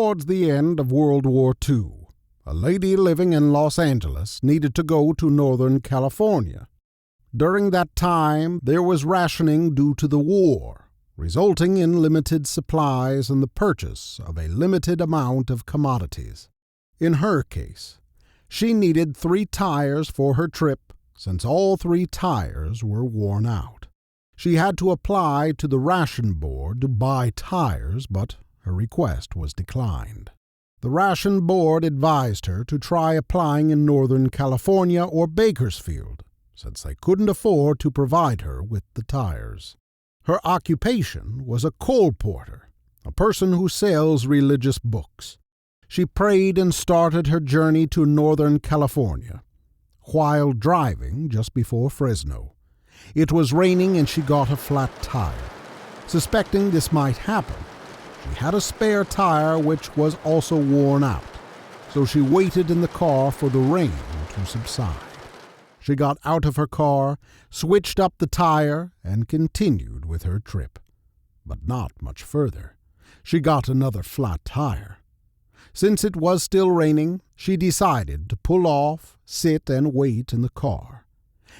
Towards the end of World War II, a lady living in Los Angeles needed to go to Northern California. During that time, there was rationing due to the war, resulting in limited supplies and the purchase of a limited amount of commodities. In her case, she needed 3 tires for her trip since all 3 tires were worn out. She had to apply to the ration board to buy tires, but her request was declined. The ration board advised her to try applying in Northern California or Bakersfield, since they couldn't afford to provide her with the tires. Her occupation was a colporteur, a person who sells religious books. She prayed and started her journey to Northern California. While driving just before Fresno, it was raining and she got a flat tire. Suspecting this might happen, she had a spare tire which was also worn out, so she waited in the car for the rain to subside. She got out of her car, switched up the tire, and continued with her trip. But not much further. She got another flat tire. Since it was still raining, she decided to pull off, sit, and wait in the car.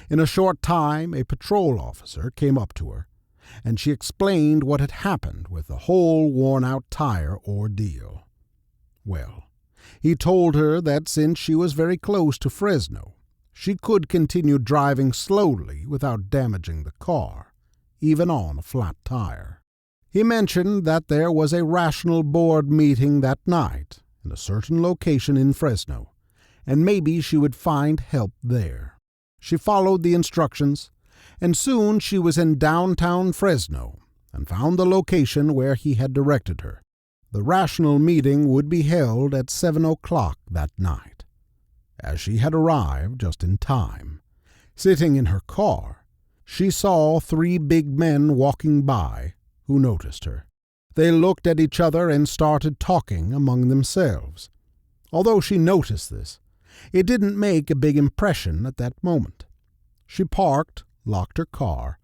In a short time, a patrol officer came up to her, and she explained what had happened with the whole worn-out tire ordeal. Well, he told her that since she was very close to Fresno, she could continue driving slowly without damaging the car, even on a flat tire. He mentioned that there was a rational board meeting that night in a certain location in Fresno, and maybe she would find help there. She followed the instructions, and soon she was in downtown Fresno and found the location where he had directed her. The rational meeting would be held at 7 o'clock that night. As she had arrived just in time, sitting in her car, she saw 3 big men walking by who noticed her. They looked at each other and started talking among themselves. Although she noticed this, it didn't make a big impression at that moment. She parked, locked her car,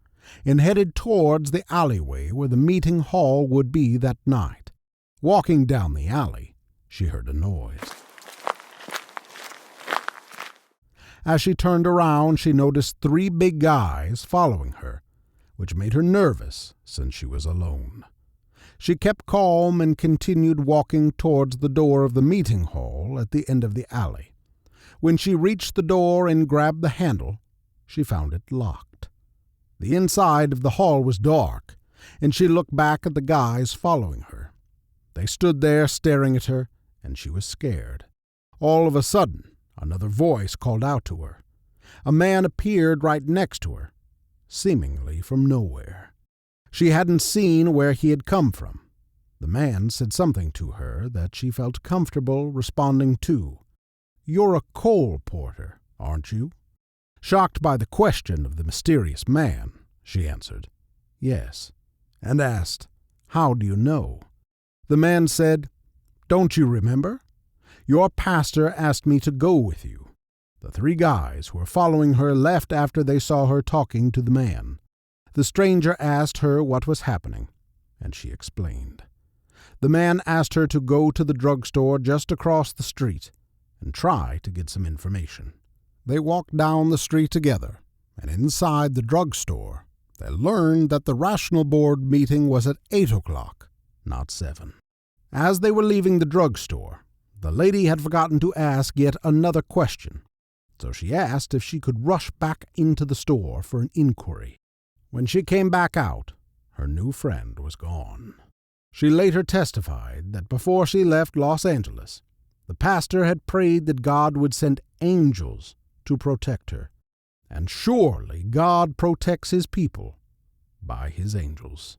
and headed towards the alleyway where the meeting hall would be that night. Walking down the alley, she heard a noise. As she turned around, she noticed 3 big guys following her, which made her nervous since she was alone. She kept calm and continued walking towards the door of the meeting hall at the end of the alley. When she reached the door and grabbed the handle, she found it locked. The inside of the hall was dark, and she looked back at the guys following her. They stood there staring at her, and she was scared. All of a sudden, another voice called out to her. A man appeared right next to her, seemingly from nowhere. She hadn't seen where he had come from. The man said something to her that she felt comfortable responding to. "You're a colporteur, aren't you?" Shocked by the question of the mysterious man, she answered, "Yes," and asked, "How do you know?" The man said, "Don't you remember? Your pastor asked me to go with you." The 3 guys who were following her left after they saw her talking to the man. The stranger asked her what was happening, and she explained. The man asked her to go to the drugstore just across the street and try to get some information. They walked down the street together, and inside the drugstore, they learned that the rational board meeting was at 8 o'clock, not 7. As they were leaving the drugstore, the lady had forgotten to ask yet another question, so she asked if she could rush back into the store for an inquiry. When she came back out, her new friend was gone. She later testified that before she left Los Angeles, the pastor had prayed that God would send angels to protect her, and surely God protects his people by his angels.